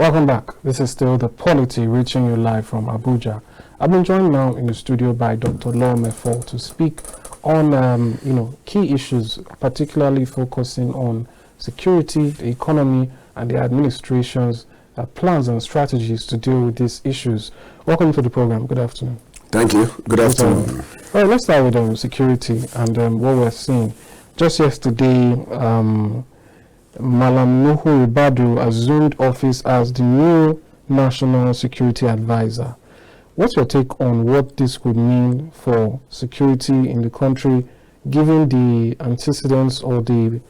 Welcome back. This is still The Polity, reaching you live from Abuja. I've been joined now in the studio by Dr. Law Mefo to speak on, key issues, particularly focusing on security, the economy, and the administration's plans and strategies to deal with these issues. Welcome to the program. Good afternoon. Thank you. Good afternoon. All right, let's start with security and what we're seeing. Just yesterday, Malam Nuhu Ribadu assumed office as the new National Security Advisor. What's your take on what this could mean for security in the country, given the antecedents or the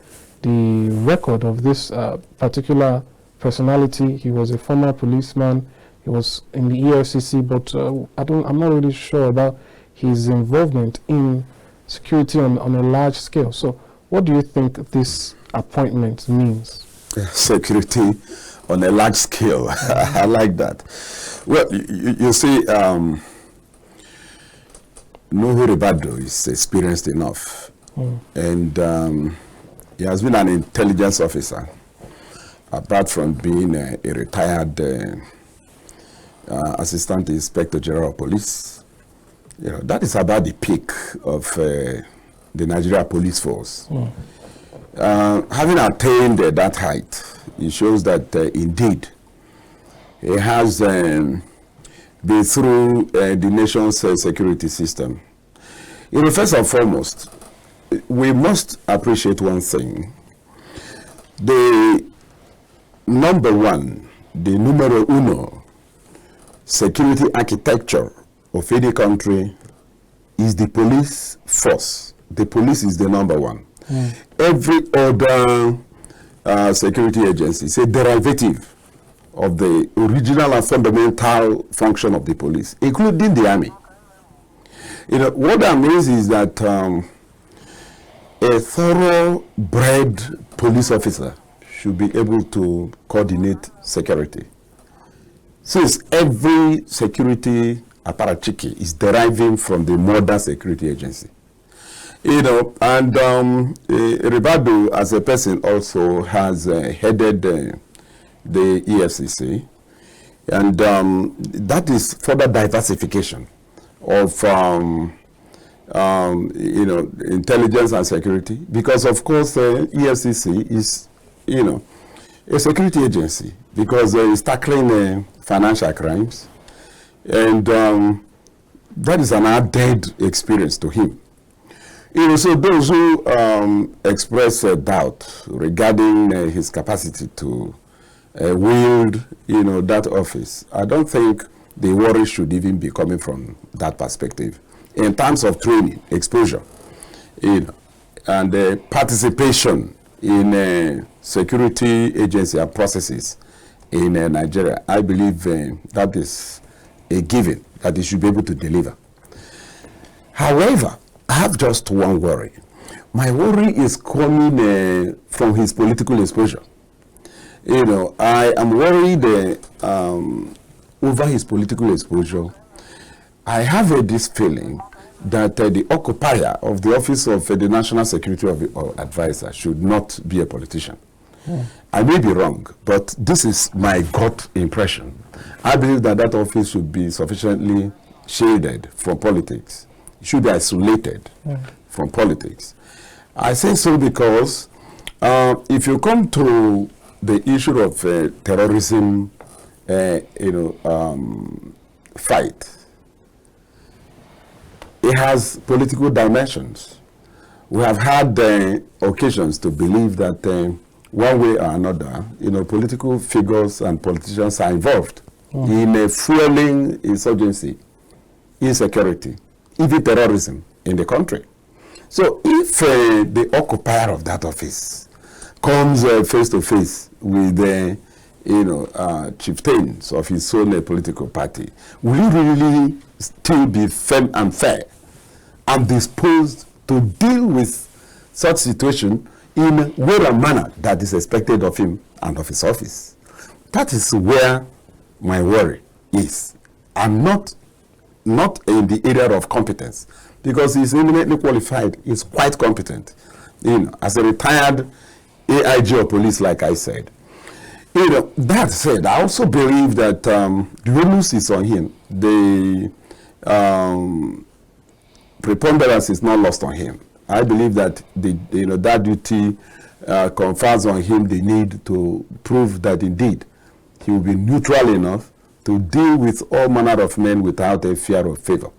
record of this particular personality? He was a former policeman. He was in the EFCC, but I'm not really sure about his involvement in security on a large scale. So, what do you think this appointment means? Security on a large scale. I like that. Well, you see, Nuhu Ribadu is experienced enough, and he has been an intelligence officer, apart from being a retired Assistant Inspector General of Police. That is about the peak of the Nigeria Police Force. Having attained that height, it shows that indeed he has been through the nation's security system. First and foremost, we must appreciate one thing. The numero uno security architecture of any country is the police force. The police is the number one. Every other security agency is a derivative of the original and fundamental function of the police, including the army. What that means is that a thoroughbred police officer should be able to coordinate security. Since every security apparatchiki is deriving from the modern security agency. And Ribadu as a person also has headed the EFCC, and that is further diversification of intelligence and security, because of course EFCC is a security agency, because it's tackling financial crimes, and that is an added experience to him. So those who express doubt regarding his capacity to wield, that office, I don't think the worry should even be coming from that perspective. In terms of training, exposure, and participation in security agency and processes in Nigeria, I believe that is a given that he should be able to deliver. However, I have just one worry. My worry is coming from his political exposure. I am worried over his political exposure. I have this feeling that the occupier of the office of the National Security Advisor should not be a politician. I may be wrong, but this is my gut impression. I believe that office should be sufficiently shaded from politics. It should be isolated from politics. I say so because if you come to the issue of terrorism, fight, it has political dimensions. We have had occasions to believe that one way or another, political figures and politicians are involved in fueling insurgency, insecurity, even terrorism in the country. So if the occupier of that office comes face to face with the chieftains of his own political party, will he really still be firm and fair and disposed to deal with such situation in a way and manner that is expected of him and of his office? That is where my worry is. I'm not in the area of competence, because he's eminently qualified, he's quite competent. As a retired AIG of police, like I said. That said, I also believe that the onus is on him. The preponderance is not lost on him. I believe that that duty confers on him the need to prove that indeed he will be neutral enough to deal with all manner of men without a fear of favor.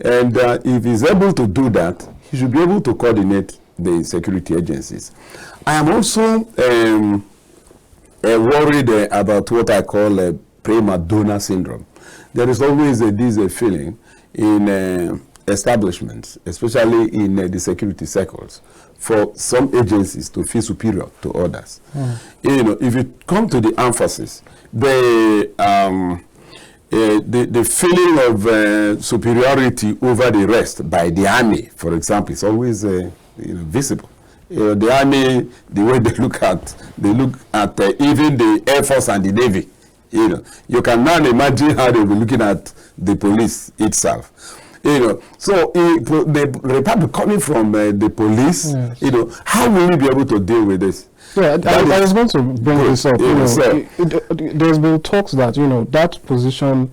And if he's able to do that, he should be able to coordinate the security agencies. I am also worried about what I call a prima donna syndrome. There is always this feeling in establishments, especially in the security circles, for some agencies to feel superior to others. If you come to the emphasis, the feeling of superiority over the rest by the army, for example, is always visible. The army, the way they look at even the Air Force and the Navy. You can now imagine how they will be looking at the police itself. So the Republic coming from the police, yes. How will we be able to deal with this? Yeah, I was going to bring this up. There's been talks that that position,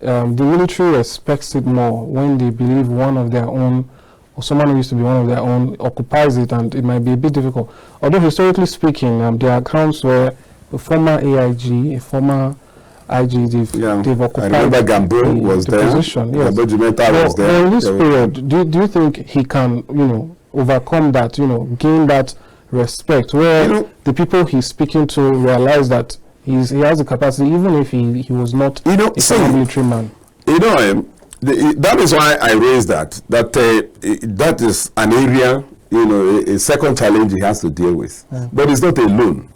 the military respects it more when they believe one of their own, or someone who used to be one of their own, occupies it, and it might be a bit difficult. Although historically speaking, there are accounts where a former AIG, a former IG, they've occupied I remember Gambo was the there. position. Yes. Gambo Jumeta was there. In this period, do you think he can, overcome that, gain that respect, where the people he's speaking to realize that he has the capacity, even if he was not a military man? That is why I raised that that is an area, a second challenge he has to deal with. But it's not alone.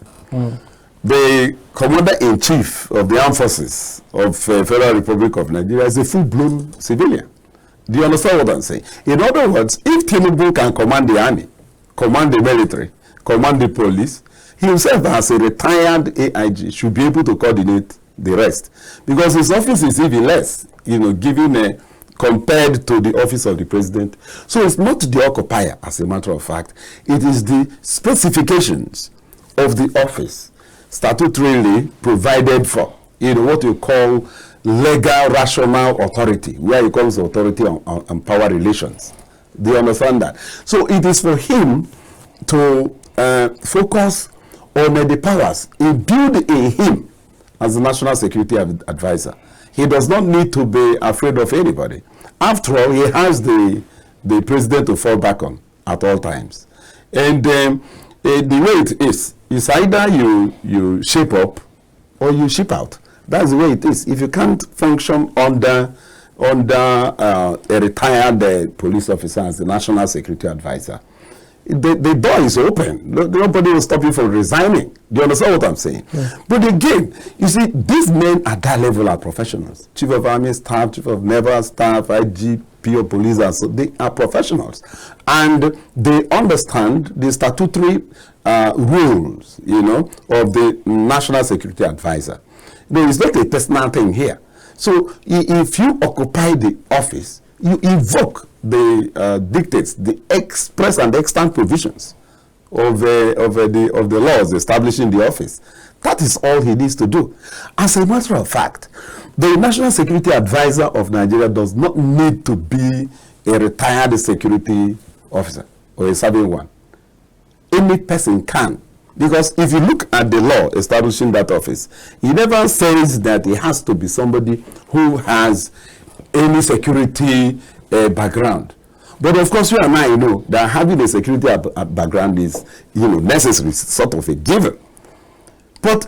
The Commander-in-Chief of the Armed Forces of Federal Republic of Nigeria is a full-blown civilian. Do you understand what I'm saying? In other words, if Tinubu can command the army, command the military, command the police, he himself as a retired AIG should be able to coordinate the rest. Because his office is even less, given compared to the office of the president. So it's not the occupier, as a matter of fact. It is the specifications of the office statutorily provided for, what you call legal rational authority, where it comes to authority on power relations. Do you understand that? So it is for him to focus on the powers imbued in him as the National Security Advisor. He does not need to be afraid of anybody. After all, he has the president to fall back on at all times. And the way it is either you shape up or you ship out. That's the way it is. If you can't function under a retired police officer as the National Security Advisor, the door is open. Nobody will stop you from resigning. Do you understand what I'm saying? Yeah. But again, you see, these men at that level are professionals. Chief of Army Staff, Chief of Naval Staff, IGP of Police, and so they are professionals. And they understand the statutory rules, of the National Security Advisor. There is not a personal thing here. So if you occupy the office, you invoke the dictates, the express and extant provisions of the laws establishing the office. That is all he needs to do. As a matter of fact, the National Security Advisor of Nigeria does not need to be a retired security officer or a serving one. Any person can. Because if you look at the law establishing that office, it never says that it has to be somebody who has any security background. But of course, you and I know that having a security background is, necessary, sort of a given. But,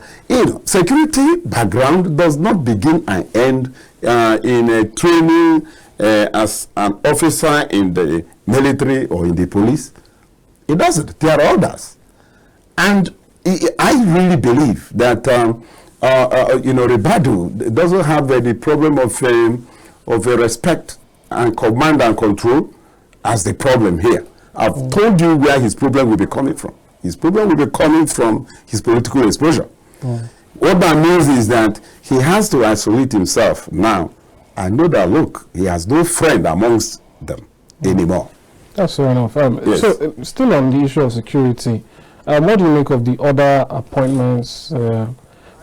security background does not begin and end in a training as an officer in the military or in the police. It doesn't. There are others. And I really believe that, Ribadu doesn't have the problem of respect and command and control as the problem here. I've told you where his problem will be coming from. His problem will be coming from his political exposure. What that means is that he has to isolate himself now and know that, look, he has no friend amongst them anymore. That's fair enough. Yes. So, still on the issue of security, what do you make of the other appointments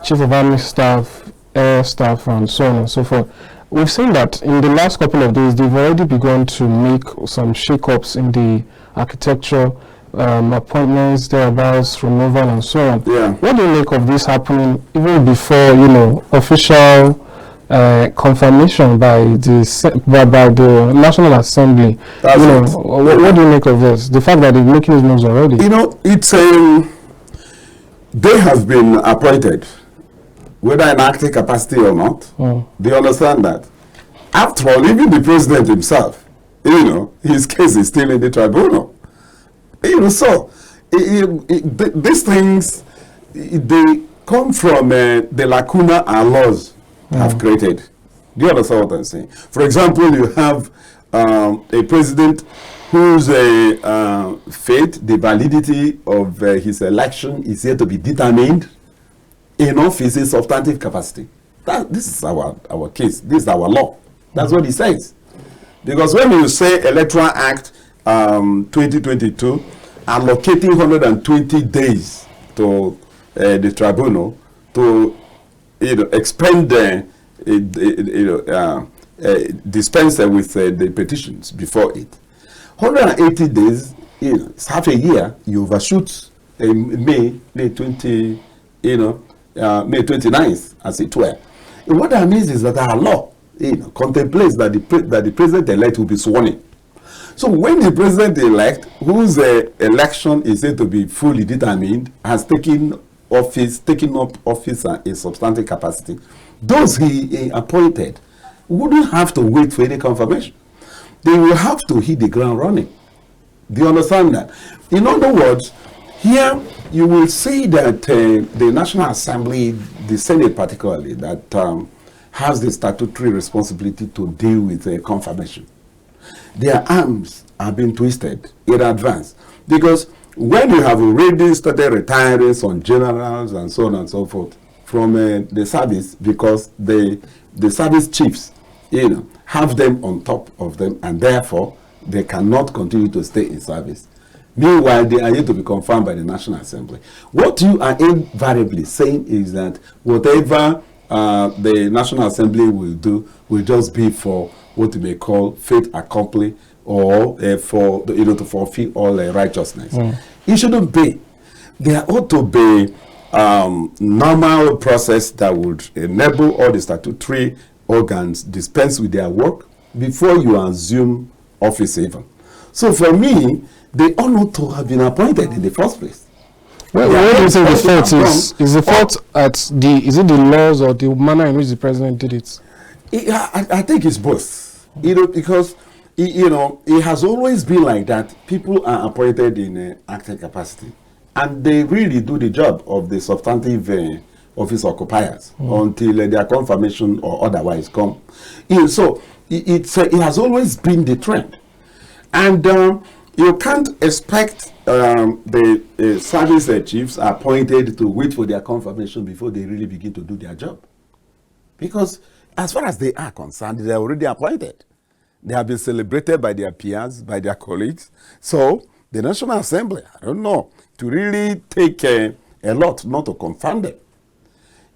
chief of army staff, air staff, and so on and so forth. We've seen that in the last couple of days, they've already begun to make some shake-ups in the architecture, appointments, thereabouts, removal, and so on. Yeah. What do you make of this happening even before, official confirmation by the National Assembly? That's it. What do you make of this? The fact that they're making these moves already. It's they have been appointed, whether in acting capacity or not. Do you understand that? After all, even the president himself, his case is still in the tribunal. So these things, they come from the lacuna our laws have created. Do you understand what I'm saying? For example, you have a president whose fate, the validity of his election is yet to be determined in office's substantive capacity. This is our case. This is our law. That's what it says. Because when you say Electoral Act 2022 allocating 120 days to the tribunal to expend dispense with the petitions before it. 180 days, it's half a year. You overshoot May 20, May 29th, as it were. And what that means is that our law, contemplates that the president-elect will be sworn in. So when the president-elect, whose election is said to be fully determined, has taken up office in substantive capacity, those he appointed wouldn't have to wait for any confirmation. They will have to hit the ground running. Do you understand that? In other words, here you will see that the National Assembly, the Senate particularly, that has the statutory responsibility to deal with confirmation. Their arms are being twisted in advance. Because when you have already started retiring some generals and so on and so forth from the service, because the service chiefs, have them on top of them, and therefore they cannot continue to stay in service. Meanwhile, they are yet to be confirmed by the National Assembly. What you are invariably saying is that whatever the National Assembly will do will just be for what you may call fait accompli, or for to fulfill all righteousness. It shouldn't be. There ought to be normal process that would enable all the statutory organs dispense with their work before you assume office even. So for me, they ought not to have been appointed in the first place. Well, what do you think the fault is? Is the fault is it the laws or the manner in which the president did it? I think it's both. Because it has always been like that. People are appointed in acting capacity, and they really do the job of the substantive office occupiers until their confirmation or otherwise come. So it has always been the trend, and you can't expect the service chiefs appointed to wait for their confirmation before they really begin to do their job. Because as far as they are concerned, they are already appointed. They have been celebrated by their peers, by their colleagues. So the National Assembly, I don't know, to really take a lot not to confirm them.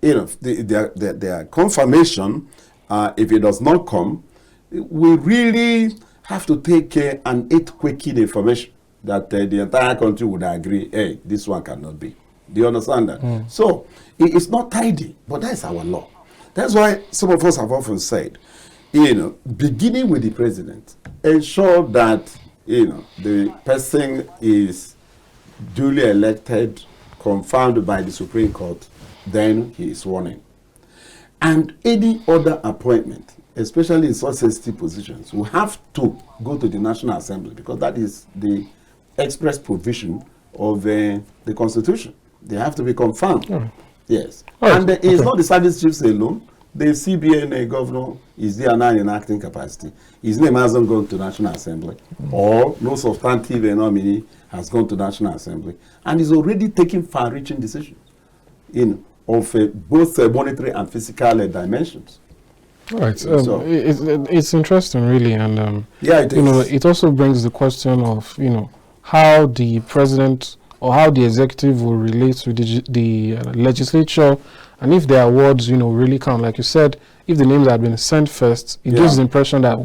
Their confirmation, if it does not come, we really have to take an earthquaking information that the entire country would agree, hey, this one cannot be. Do you understand that? So it's not tidy, but that's our law. That's why some of us have often said, beginning with the president, ensure that the person is duly elected, confirmed by the Supreme Court, then he is sworn in. And any other appointment, especially in such sensitive positions, will have to go to the National Assembly, because that is the express provision of the Constitution. They have to be confirmed. Yes. And it's not the service chiefs alone. The CBN governor is there now in acting capacity. His name hasn't gone to National Assembly, or no substantive nominee has gone to National Assembly, and is already taking far-reaching decisions of both monetary and physical dimensions. Right. So, it's interesting, really, and yeah, it is. It also brings the question of how the president or how the executive will relate with the legislature, and if their awards, really count. Like you said, if the names had been sent first, it gives the impression that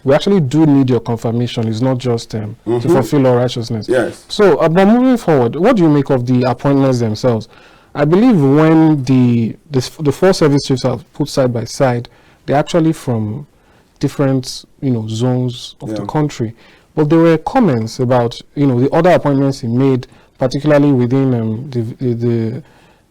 we actually do need your confirmation. It's not just to fulfill our righteousness. Yes. So, but moving forward, what do you make of the appointments themselves? I believe when the four service chiefs are put side by side, they're actually from different zones of the country. But there were comments about the other appointments he made, particularly within the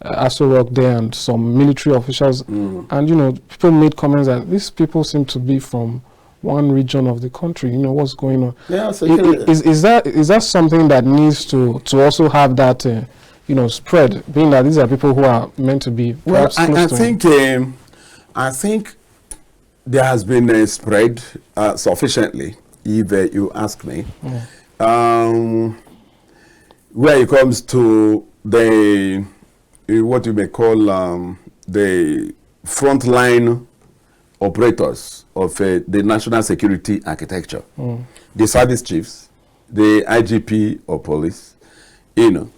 Aso Rock there and some military officials, and people made comments that these people seem to be from one region of the country. What's going on? Yeah, so is that something that needs to also have that spread, being that these are people who are meant to be perhaps close to him? I think there has been a spread sufficiently, if you ask me. Where it comes to the what you may call the frontline operators of the national security architecture, the service chiefs, the IGP of police, then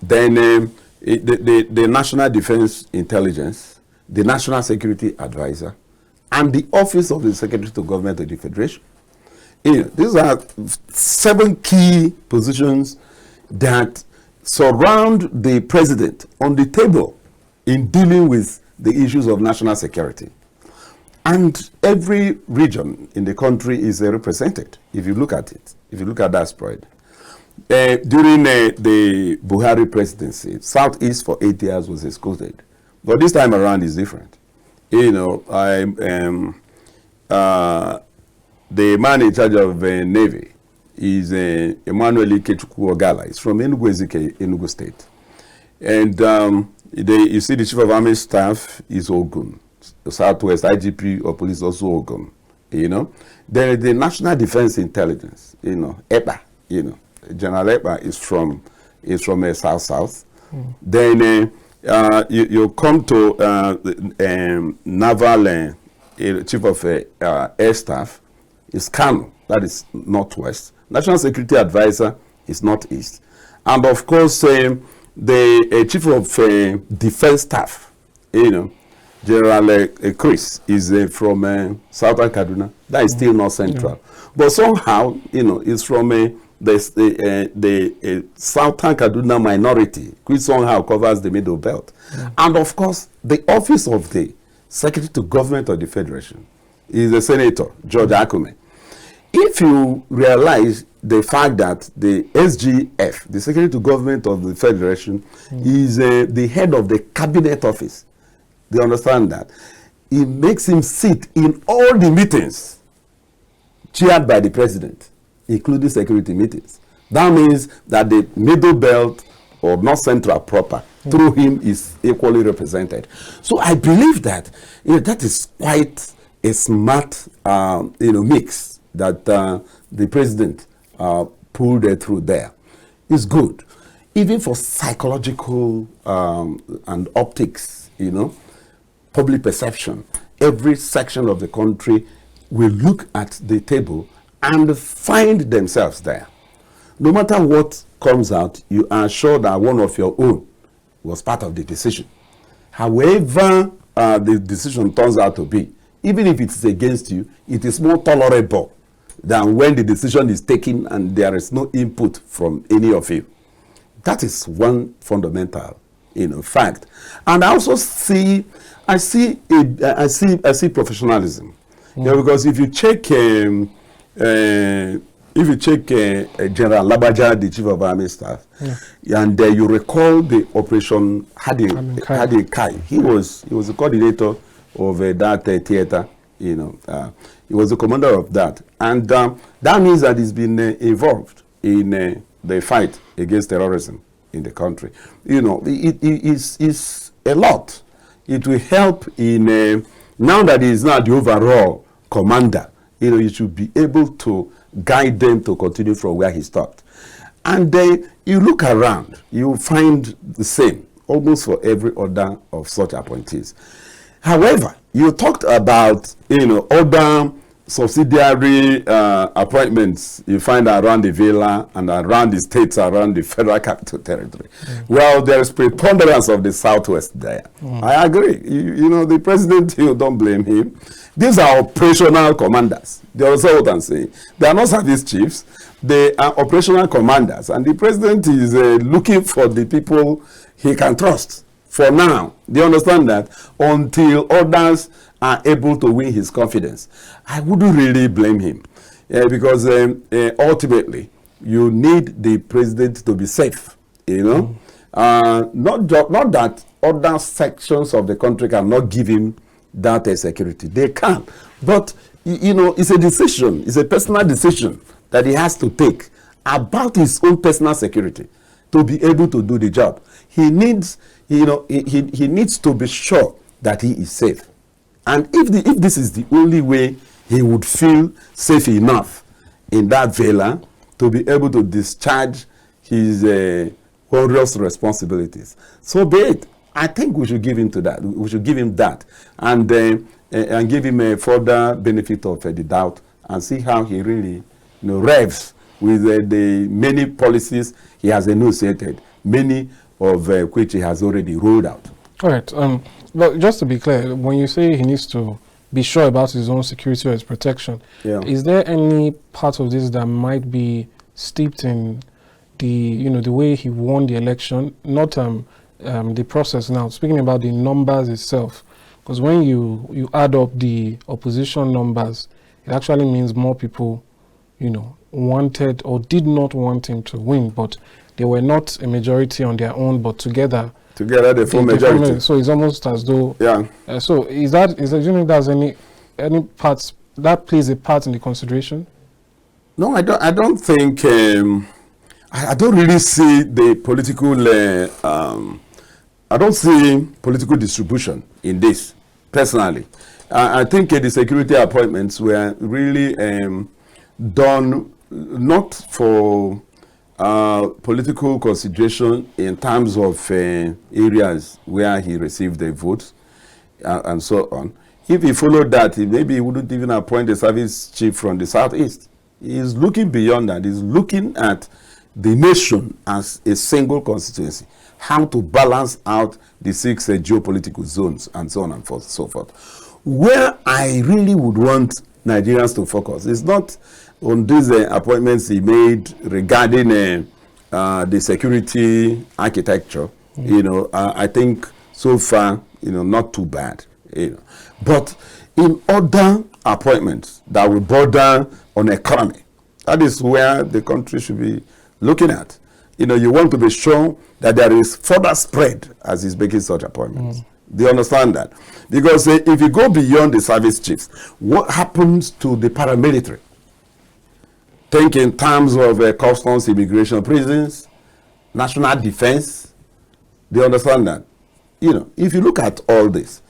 the National Defense Intelligence, the National Security Advisor, and the Office of the Secretary to Government of the Federation. These are 7 key positions that surround the president on the table in dealing with the issues of national security. And every region in the country is represented, if you look at it, if you look at that spread. During the Buhari presidency, Southeast for 8 years was excluded. But this time around is different. The man in charge of Navy is Emmanuel Ikechukwu Ogala. He's from Enugu-Ezike, Enugu State. And you see the Chief of Army Staff is Ogun. The Southwest IGP of Police also Ogun. There is the National Defense Intelligence, EPA, General EPA is from South. Then you come to Naval Chief of Air Staff is Kano, that is Northwest. National Security Advisor is Northeast. And of course, the Chief of Defense Staff, General Chris is from Southern Kaduna. That is still not central. But somehow, it's from the Southern Kaduna minority, which somehow covers the Middle Belt. And of course, the Office of the Secretary to Government of the Federation is the Senator, George Akume. If you realize the fact that the SGF, the Secretary to Government of the Federation, is the head of the Cabinet Office, they understand that. It makes him sit in all the meetings chaired by the President, including security meetings. That means that the Middle Belt or North Central proper, through him, is equally represented. So I believe that that is quite a smart mix that the President pulled through there. It's good. Even for psychological and optics, public perception, every section of the country will look at the table and find themselves there. No matter what comes out, you are sure that one of your own was part of the decision. However the decision turns out to be, even if it's against you, it is more tolerable than when the decision is taken and there is no input from any of you. That is one fundamental fact. And I also see professionalism. Because if you check General Labaja, the Chief of Army Staff, and you recall the Operation Hadi Kai, he was the coordinator of that theater. He was the commander of that, and that means that he's been involved in the fight against terrorism in the country. It is a lot. It will help in now that he is now the overall commander. You should be able to guide them to continue from where he stopped. And you look around, you find the same almost for every other of such appointees. However, you talked about other subsidiary appointments you find around the villa and around the states, around the federal capital territory. Well, there is preponderance of the Southwest there. I agree. You know, the president, you don't blame him. These are operational commanders. They also what I'm saying. They are not service chiefs. They are operational commanders. And the president is looking for the people he can trust for now. Do you understand that? Until others are able to win his confidence. I wouldn't really blame him because ultimately you need the president to be safe, you know. Not that other sections of the country cannot give him that security. They can. But, you know, it's a decision. It's a personal decision that he has to take about his own personal security to be able to do the job. He needs, you know, he needs to be sure that he is safe. And if this is the only way he would feel safe enough in that villa to be able to discharge his glorious responsibilities, so be it. I think we should give him to that. We should give him that, and give him a further benefit of the doubt, and see how he really, you know, revs with the many policies he has enunciated, many of which he has already rolled out. All right. But just to be clear, when you say he needs to be sure about his own security or his protection, is there any part of this that might be steeped in the, you know, the way he won the election, not the process now, speaking about the numbers itself? Because when you add up the opposition numbers, it actually means more people, you know, wanted or did not want him to win, but they were not a majority on their own, but together they form majority. So it's almost as though, so is that, do you think there's any parts that plays a part in the consideration? No, I don't think. I don't really see the political. I don't see political distribution in this personally. I think the security appointments were really done not for political consideration in terms of areas where he received the votes and so on. If he followed that, maybe he wouldn't even appoint a service chief from the southeast. He's looking beyond that. He's looking at the nation as a single constituency, how to balance out the 6 geopolitical zones and so on and so forth. Where I really would want Nigerians to focus is not on these appointments he made regarding the security architecture. You know, I think so far, you know, not too bad. You know, but in other appointments that will border on economy, that is where the country should be looking at. You know, you want to be sure that there is further spread as he's making such appointments. Do you understand that? Because if you go beyond the service chiefs, what happens to the paramilitary? Think in terms of customs, immigration, prisons, national defense. Do you understand that? You know, if you look at all this,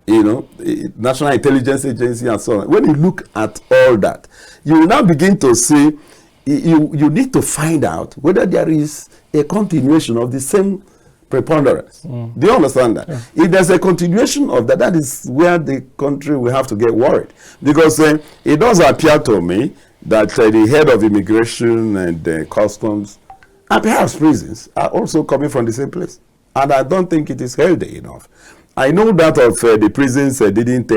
you know, National Intelligence Agency and so on, when you look at all that, you will now begin to see, you need to find out whether there is a continuation of the same preponderance. Do you understand that? Yeah. If there's a continuation of that, that is where the country will have to get worried. Because it does appear to me that the head of immigration and customs and perhaps prisons are also coming from the same place. And I don't think it is healthy enough. I know that of the prisons didn't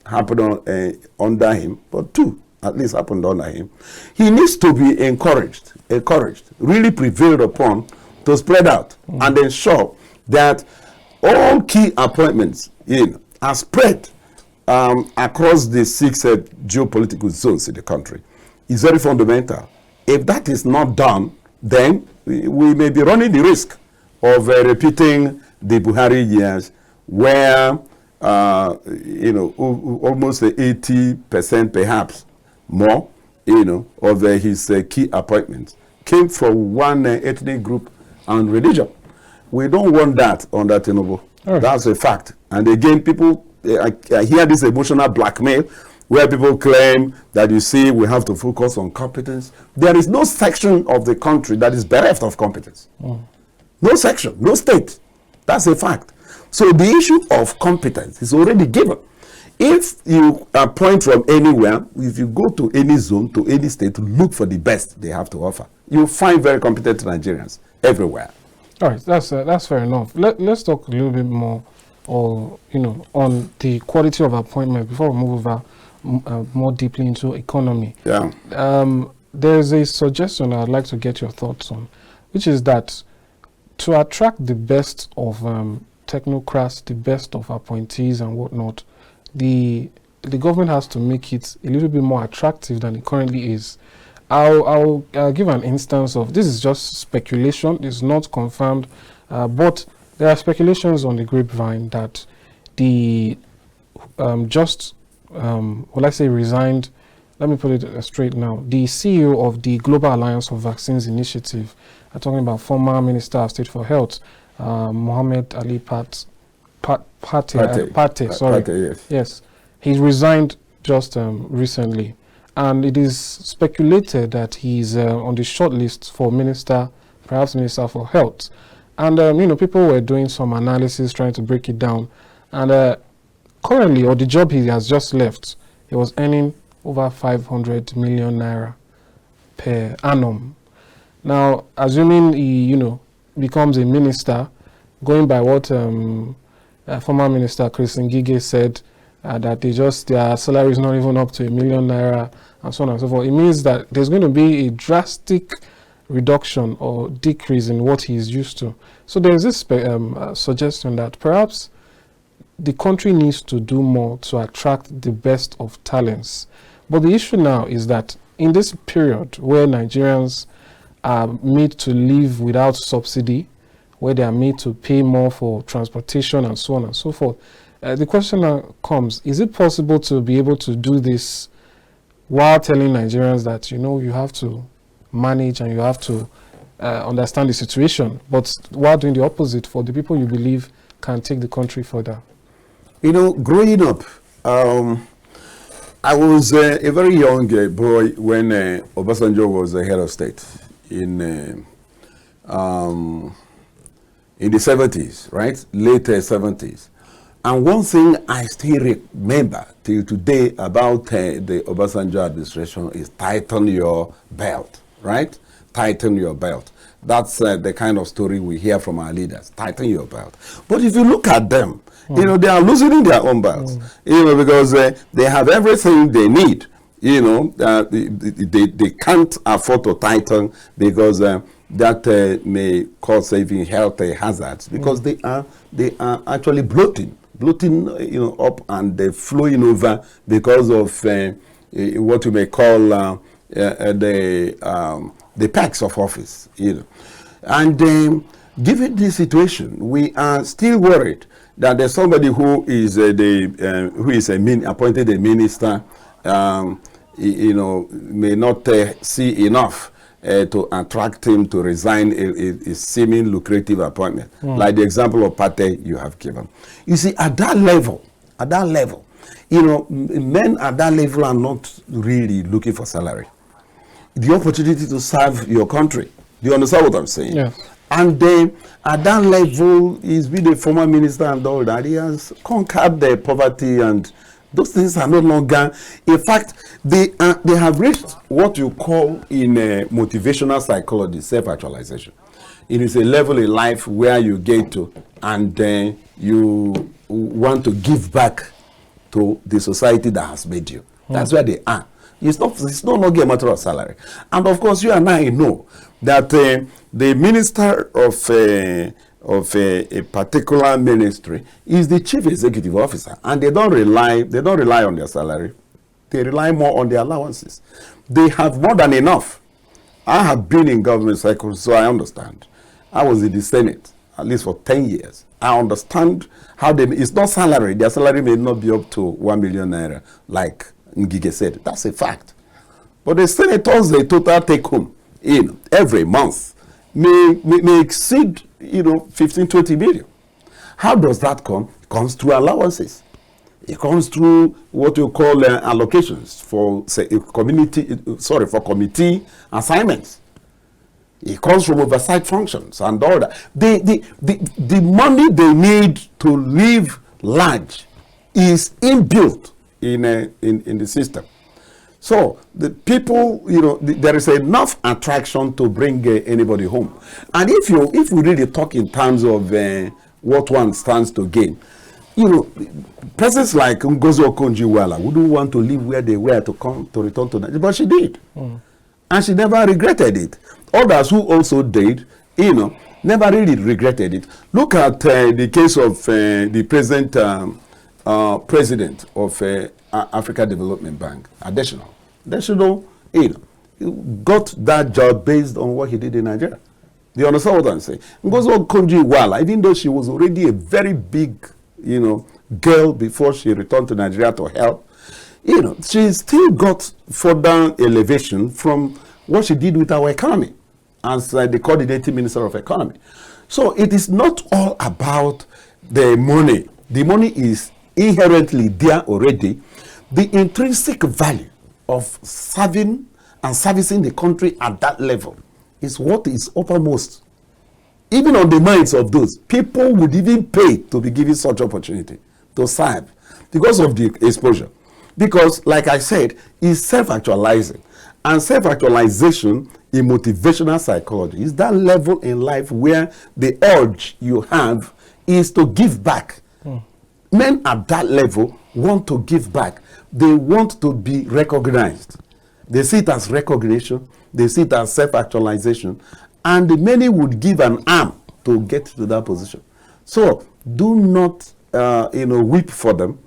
happen under him, but 2 at least happened under him. He needs to be encouraged, really prevailed upon to spread out and ensure that all key appointments are spread across the 6 geopolitical zones in the country. It's very fundamental. If that is not done, then we may be running the risk of repeating the Buhari years, where you know, almost 80% perhaps more, you know, of his key appointments came from one ethnic group and religion. We don't want that under Tinubu. Right. That's a fact. And again, people, I hear this emotional blackmail where people claim that, you see, we have to focus on competence. There is no section of the country that is bereft of competence. No section, no state. That's a fact. So the issue of competence is already given. If you appoint from anywhere, if you go to any zone, to any state, look for the best they have to offer. You'll find very competent Nigerians everywhere. All right, that's fair enough. Let's talk a little bit more, or on the quality of appointment before we move over more deeply into economy. Yeah. There's a suggestion I'd like to get your thoughts on, which is that to attract the best of technocrats, the best of appointees and whatnot, the government has to make it a little bit more attractive than it currently is. I'll give an instance of this. Is just speculation, it's not confirmed, but there are speculations on the grapevine that the resigned, let me put it straight now, the CEO of the Global Alliance of Vaccines Initiative, I'm talking about former Minister of State for Health, Mohammed Ali Pate, yes, he resigned just recently, and it is speculated that he's on the short list for perhaps Minister for Health. And people were doing some analysis trying to break it down, and currently, or the job he has just left, he was earning over 500 million naira per annum. Now, assuming he becomes a minister, going by what former Minister Chris Ngige said, that their salary is not even up to 1 million naira, and so on and so forth. It means that there's going to be a drastic reduction or decrease in what he's used to. So there's this suggestion that perhaps the country needs to do more to attract the best of talents. But the issue now is that in this period where Nigerians are made to live without subsidy, where they are made to pay more for transportation and so on and so forth, the question now comes, is it possible to be able to do this while telling Nigerians that, you have to manage and you have to understand the situation, but while doing the opposite for the people you believe can take the country further? Growing up, I was a very young boy when Obasanjo was the head of state in the 70s, right? Late 70s. And one thing I still remember till today about the Obasanjo administration is tighten your belt, right? Tighten your belt. That's the kind of story we hear from our leaders. Tighten your belt. But if you look at them, they are loosening their own belts, because they have everything they need. They can't afford to tighten because that may cause even health hazards, because they are actually bloating up, and they're flowing over because of what you may call the perks of office. And given this situation, we are still worried that there's somebody who is appointed a minister, may not see enough to attract him to resign a seeming lucrative appointment, like the example of Pate you have given. You see, at that level, men at that level are not really looking for salary. The opportunity to serve your country. Do you understand what I'm saying? Yeah. And then at that level, he's been a former minister and all that. He has conquered the poverty, and those things are no longer. In fact, they have reached what you call in motivational psychology self-actualization. It is a level in life where you get to, and then you want to give back to the society that has made you. That's where they are. It's no longer a matter of salary. And of course, you and I know that the minister of a particular ministry is the chief executive officer, and they don't rely on their salary. They rely more on their allowances. They have more than enough. I have been in government cycles, so I understand. I was in the Senate at least for 10 years. I understand how it's not salary. Their salary may not be up to 1 million naira, like Ngige said. That's a fact. But the senators, the total take home every month may exceed 15-20 million. How does that come? It comes through allowances. It comes through what you call allocations for committee assignments. It comes from oversight functions and all that. The money they need to live large is inbuilt in the system. So the people, there is enough attraction to bring anybody home. And if we really talk in terms of what one stands to gain, persons like Ngozi Okonjo-Iweala wouldn't want to live where they were to return to Nigeria, but she did. And she never regretted it. Others who also did, never really regretted it. Look at the case of the present president of Africa Development Bank, Adesina, got that job based on what he did in Nigeria. Do you understand what I'm saying? Ngozi Okonjo-Iweala, even though she was already a very big, girl before she returned to Nigeria to help, she still got further elevation from what she did with our economy as the coordinating minister of economy. So it is not all about the money. The money is inherently there already. The intrinsic value of serving and servicing the country at that level is what is uppermost. Even on the minds of those, people would even pay to be given such opportunity to serve because of the exposure. Because, like I said, it's self-actualizing. And self-actualization in motivational psychology is that level in life where the urge you have is to give back. Men at that level want to give back. They want to be recognized. They see it as recognition. They see it as self-actualization. And many would give an arm to get to that position. So do not, weep for them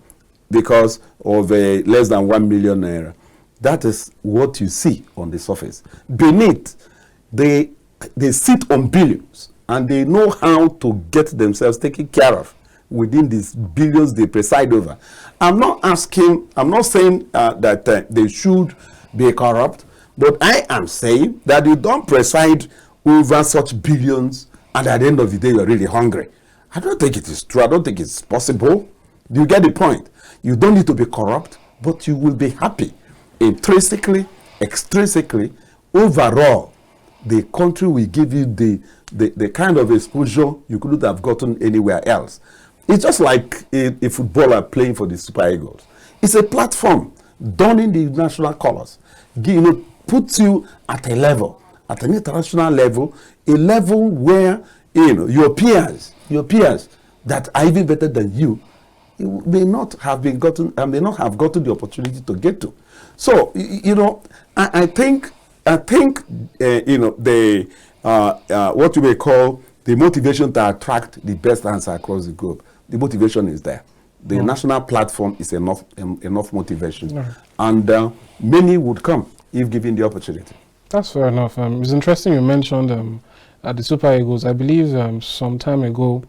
because of less than 1 million naira. That is what you see on the surface. Beneath, they sit on billions and they know how to get themselves taken care of within these billions they preside over. I'm not saying that they should be corrupt, but I am saying that you don't preside over such billions and at the end of the day you're really hungry. I don't think it is true. I don't think it's possible. Do you get the point? You don't need to be corrupt, but you will be happy. Intrinsically, extrinsically, overall, the country will give you the kind of exposure you couldn't have gotten anywhere else. It's just like a footballer playing for the Super Eagles. It's a platform, donning the national colors, puts you at a level, at an international level, a level where your peers that are even better than you may not have gotten the opportunity to get to. So I think the what you may call the motivation to attract the best answer across the globe, the motivation is there. The national platform is enough motivation, and many would come if given the opportunity. That's fair enough. It's interesting you mentioned at the Super Eagles. I believe some time ago,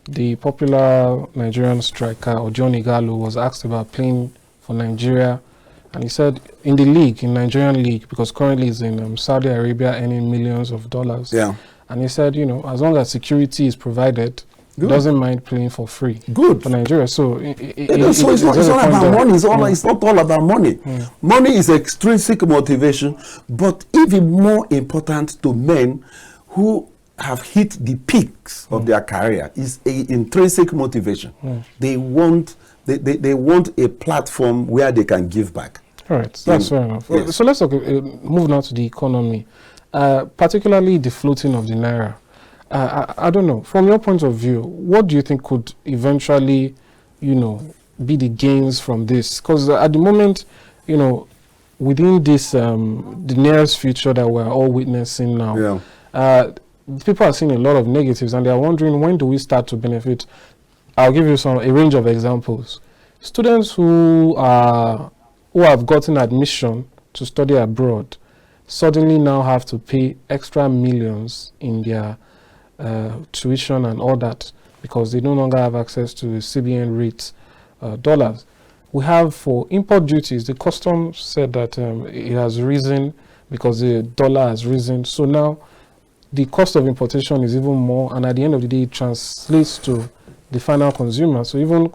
the popular Nigerian striker Ojoni Igalo was asked about playing for Nigeria, and he said in the league, in Nigerian league, because currently he's in Saudi Arabia earning millions of dollars. Yeah. And he said, as long as security is provided, he doesn't mind playing for free. Good. For Nigeria. So it's not about money. It's not all about money. Money is extrinsic motivation, but even more important to men who have hit the peaks of their career is an intrinsic motivation. They want a platform where they can give back. All right, that's fair enough. Yes. So let's move now to the economy, particularly the floating of the naira. I don't know, from your point of view, what do you think could eventually, be the gains from this? Because at the moment, within this, the nearest future that we're all witnessing now, people are seeing a lot of negatives and they are wondering, when do we start to benefit? I'll give you a range of examples. Students who have gotten admission to study abroad suddenly now have to pay extra millions in their tuition and all that because they no longer have access to CBN rate dollars. We have for import duties, the customs said that it has risen because the dollar has risen. So now the cost of importation is even more, and at the end of the day, it translates to the final consumer. So even,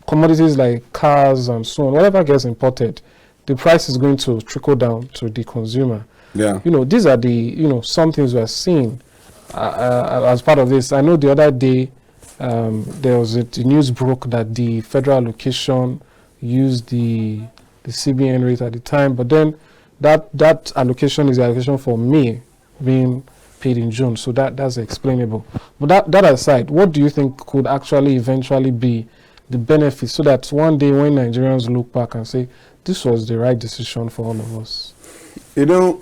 commodities like cars and so on, whatever gets imported, the price is going to trickle down to the consumer. Yeah. These are the, some things we are seeing as part of this. I know the other day, there was the news broke that the federal allocation used the CBN rate at the time, but then that allocation is the allocation for May being paid in June, so that's explainable. But that aside, what do you think could actually eventually be the benefit, so that one day when Nigerians look back and say, this was the right decision for all of us? You know,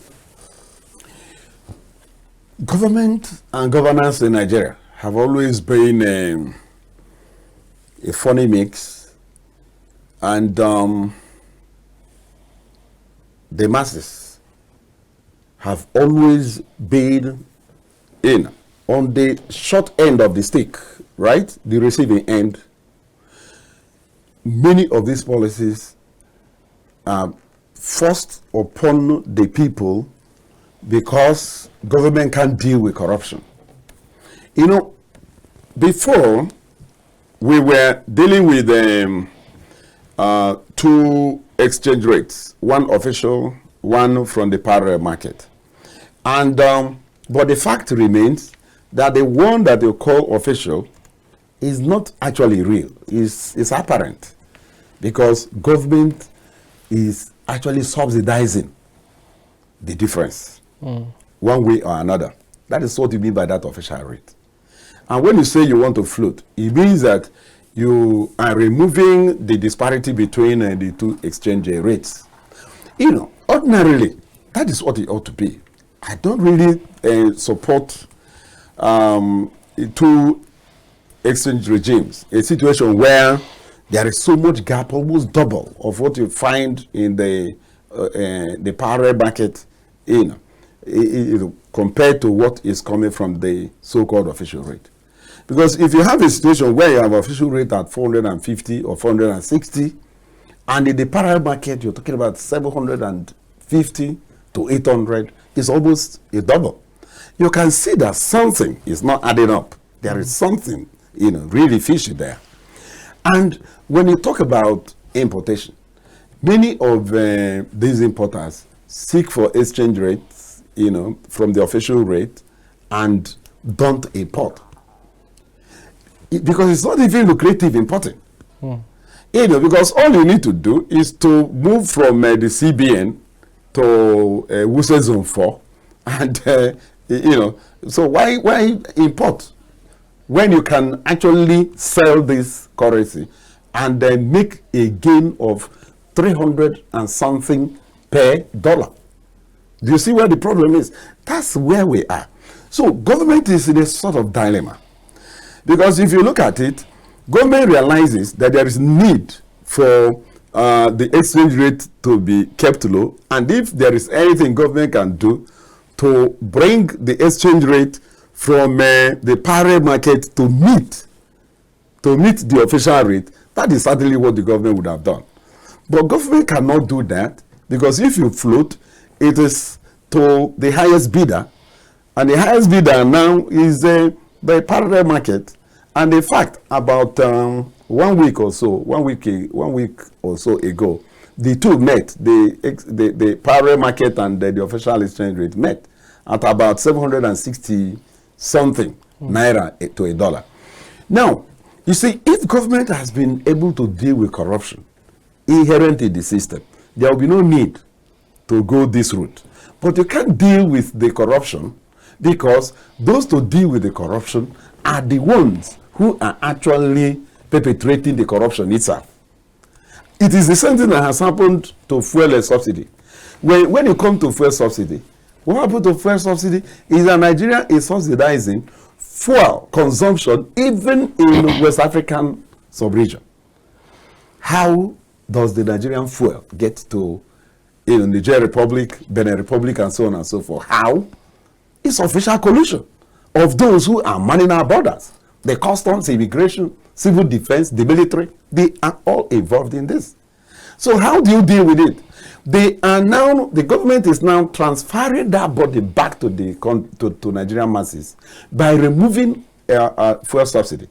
government and governance in Nigeria have always been a funny mix, and the masses have always been in on the short end of the stick, right? The receiving end. Many of these policies are forced upon the people because government can't deal with corruption. You know, before we were dealing with two exchange rates, one official, one from the parallel market. And but the fact remains that the one that they call official is not actually real. It's apparent, because government is actually subsidizing the difference one way or another. That is what you mean by that official rate. And when you say you want to float, it means that you are removing the disparity between the two exchange rates. You know, ordinarily, that is what it ought to be. I don't really support two exchange regimes, a situation where there is so much gap, almost double of what you find in the parallel market, compared to what is coming from the so-called official rate. Because if you have a situation where you have official rate at 450 or 460, and in the parallel market you're talking about 750 to 800, it's almost a double. You can see that something is not adding up. There is something, really fishy there. And when you talk about importation, many of these importers seek for exchange rates, from the official rate, and don't import. Because it's not even lucrative importing. Because all you need to do is to move from the CBN to Wuse Zone 4, and so why import when you can actually sell this currency and then make a gain of 300 and something per dollar? Do you see where the problem is? That's where we are. So government is in a sort of dilemma, because if you look at it, government realizes that there is need for the exchange rate to be kept low, and if there is anything government can do to bring the exchange rate from the parallel market to meet the official rate, that is certainly what the government would have done. But government cannot do that, because if you float, it is to the highest bidder, and the highest bidder now is the parallel market. And in fact, about 1 week or so ago, the two met, the parallel market and the official exchange rate met at about 760 something naira to a dollar. Now, you see, if government has been able to deal with corruption inherent in the system, there will be no need to go this route. But you can't deal with the corruption, because those to deal with the corruption are the ones who are actually perpetrating the corruption itself. It is the same thing that has happened to fuel subsidy. When you come to fuel subsidy, what happened to fuel subsidy is that Nigeria is subsidizing fuel consumption even in West African sub-region. How does the Nigerian fuel get to Niger Republic, Benin Republic, and so on and so forth? How? It's official collusion of those who are manning our borders. The customs, immigration, civil defense, the military, they are all involved in this. So how do you deal with it? The government is now transferring that body back to the Nigerian masses by removing fuel subsidy,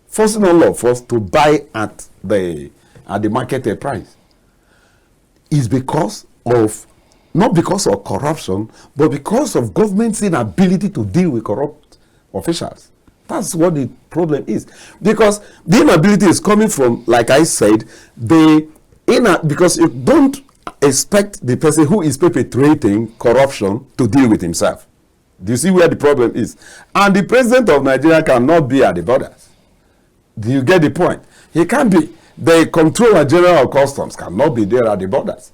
forcing all of us to buy at the market price. Is because of, not because of corruption, but because of government's inability to deal with corrupt officials. That's what the problem is. Because the inability is coming from, like I said, because you don't expect the person who is perpetrating corruption to deal with himself. Do you see where the problem is? And the president of Nigeria cannot be at the borders. Do you get the point? He can't be. The Controller General of Customs cannot be there at the borders.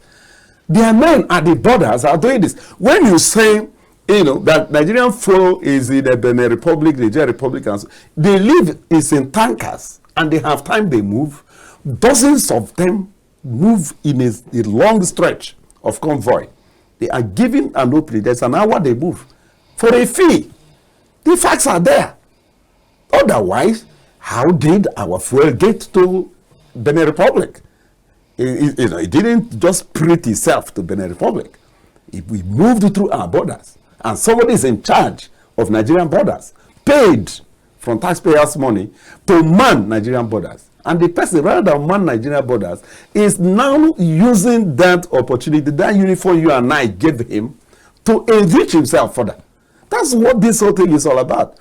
Their men at the borders are doing this. When you say, that Nigerian flow is in the Benin Republic, the Niger Republic, and so, they live is in tankers, and they have time they move. Dozens of them move in a long stretch of convoy. They are given an opening. There's an hour they move for a fee. The facts are there. Otherwise, how did our fuel get to Benin Republic? It didn't just print itself to Benin Republic. We moved through our borders. And somebody is in charge of Nigerian borders, paid from taxpayers' money to man Nigerian borders. And the person, rather than man Nigerian borders, is now using that opportunity, that uniform you and I gave him, to enrich himself further. That's what this whole thing is all about.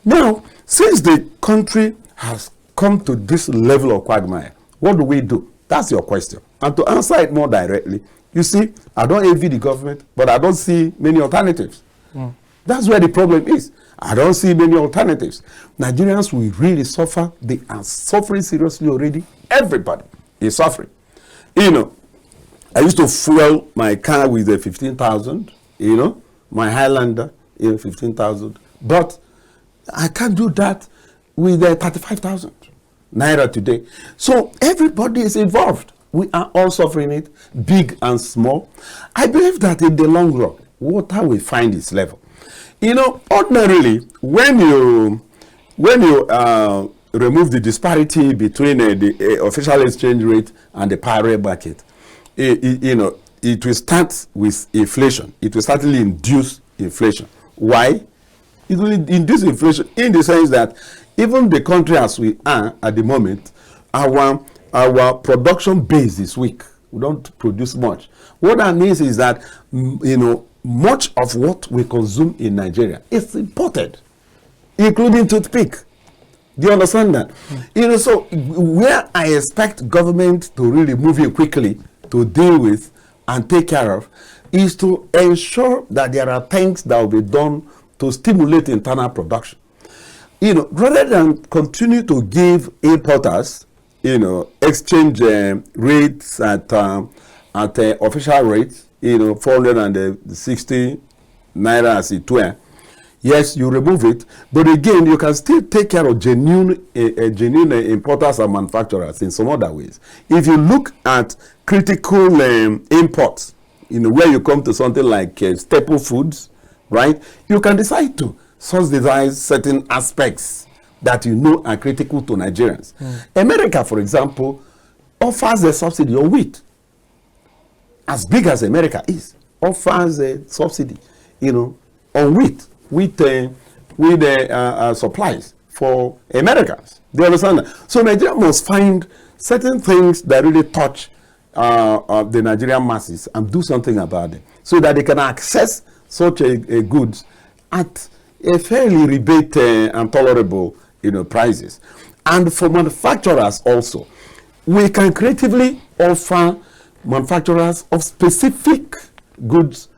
Now, since the country has come to this level of quagmire, what do we do? That's your question. And to answer it more directly, you see, I don't envy the government, but I don't see many alternatives. That's where the problem is. I don't see many alternatives. Nigerians will really suffer. They are suffering seriously already. Everybody is suffering. I used to fuel my car with a 15,000, my Highlander, 15,000. But I can't do that with 35,000 naira today. So everybody is involved. We are all suffering it, big and small. I believe that in the long run, water will find its level. Ordinarily, when you remove the disparity between the official exchange rate and the parallel market, it will start with inflation. It will certainly induce inflation. Why? It will induce inflation in the sense that even the country as we are at the moment, our production base is weak. We don't produce much. What that means is that, much of what we consume in Nigeria is imported, including toothpick. Do you understand that? So where I expect government to really move in quickly to deal with and take care of is to ensure that there are things that will be done to stimulate internal production. Rather than continue to give importers, exchange rates at official rates, 460 naira as it were. Yes, you remove it, but again, you can still take care of genuine importers and manufacturers in some other ways. If you look at critical imports, where you come to something like staple foods, right? You can decide to subsidize certain aspects that are critical to Nigerians. America, for example, offers a subsidy on wheat. As big as America is, offers a subsidy, on wheat with supplies for Americans. Do you understand that? So Nigeria must find certain things that really touch the Nigerian masses and do something about them, so that they can access such a goods at a fairly rebate and tolerable, prices. And for manufacturers also, we can creatively offer manufacturers of specific goods,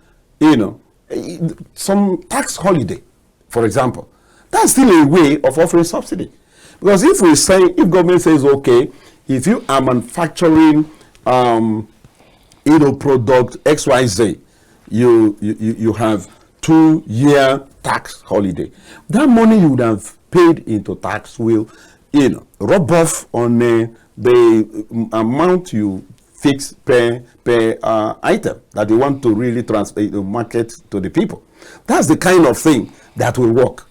some tax holiday, for example. That's still a way of offering subsidy. Because if government says, okay, if you are manufacturing, product XYZ, you have 2-year tax holiday. That money you would have paid into tax will, rub off on the amount you fix per item that you want to really market to the people. That's the kind of thing that will work.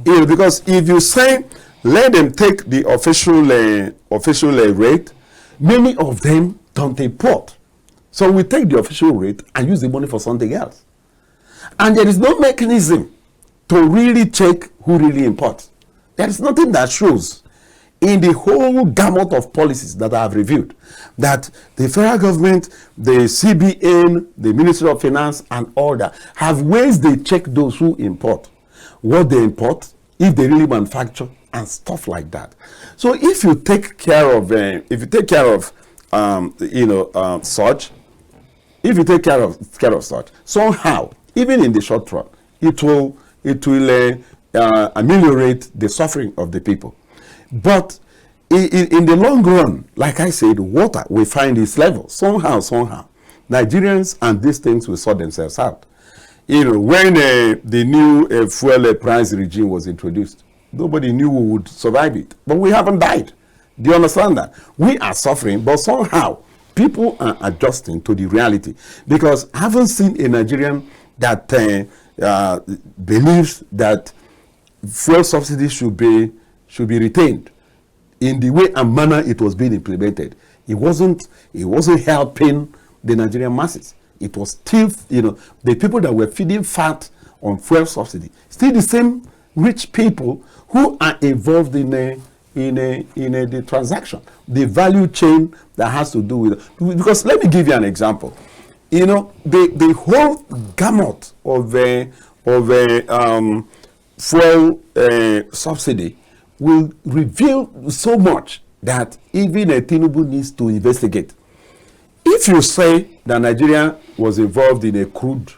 Because if you say, let them take the official rate, many of them don't import. So we take the official rate and use the money for something else. And there is no mechanism to really check who really imports. There is nothing that shows in the whole gamut of policies that I have reviewed that the federal government, the CBN, the Ministry of Finance, and all that have ways they check those who import, what they import, if they really manufacture and stuff like that. So if you take care of such, if you take care of such, somehow, even in the short run, it will ameliorate the suffering of the people. But in the long run, like I said, water will find its level somehow. Nigerians and these things will sort themselves out. When the new fuel price regime was introduced, nobody knew we would survive it. But we haven't died. Do you understand that? We are suffering, but somehow people are adjusting to the reality. Because I haven't seen a Nigerian that believes that fuel subsidy should be retained in the way and manner it was being implemented. It wasn't helping the Nigerian masses. It was still, the people that were feeding fat on fuel subsidy, still the same rich people who are involved in the transaction, the value chain that has to do with. Because let me give you an example. The whole gamut of fuel subsidy will reveal so much that even a Tinubu needs to investigate. If you say that Nigeria was involved in a crude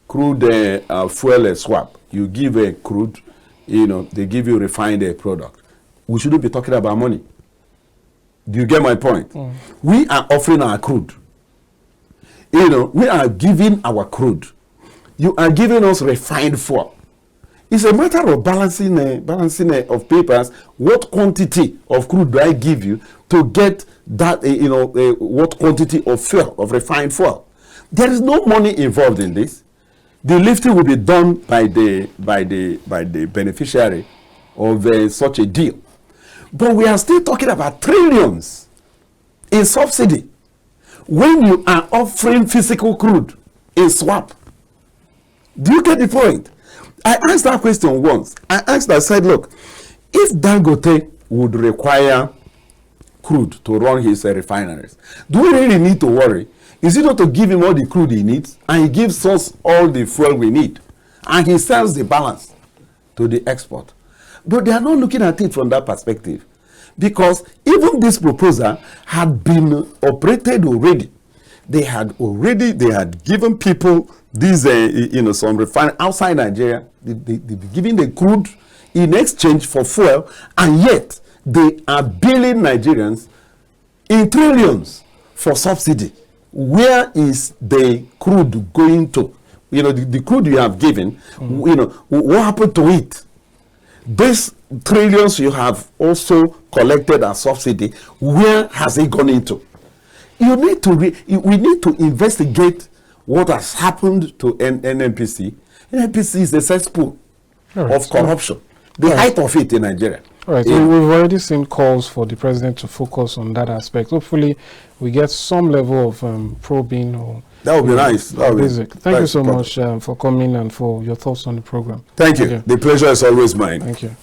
fuel swap, you give a crude, they give you refined product. We shouldn't be talking about money. Do you get my point? Mm. We are offering our crude. We are giving our crude. You are giving us refined fuel. It's a matter of balancing of papers. What quantity of crude do I give you to get that, what quantity of fuel, of refined fuel? There is no money involved in this. The lifting will be done by the beneficiary of such a deal. But we are still talking about trillions in subsidy when you are offering physical crude in swap. Do you get the point? I asked that question once. I said, look, if Dangote would require crude to run his refineries, do we really need to worry? Is it not to give him all the crude he needs, and he gives us all the fuel we need, and he sells the balance to the export? But they are not looking at it from that perspective, because even this proposal had been operated already. They had given people these, some refinery outside Nigeria. They giving the crude in exchange for fuel, and yet they are billing Nigerians in trillions for subsidy. Where is the crude going to? The crude you have given, what happened to it? These trillions you have also collected as subsidy, where has it gone into? We need to investigate what has happened to NNPC. NNPC is a cesspool of corruption. The height of it in Nigeria. All right, so we've already seen calls for the president to focus on that aspect. Hopefully, we get some level of probing. Or that would be nice. That would basic. Thank you so much for coming and for your thoughts on the program. Thank you. The pleasure is always mine. Thank you.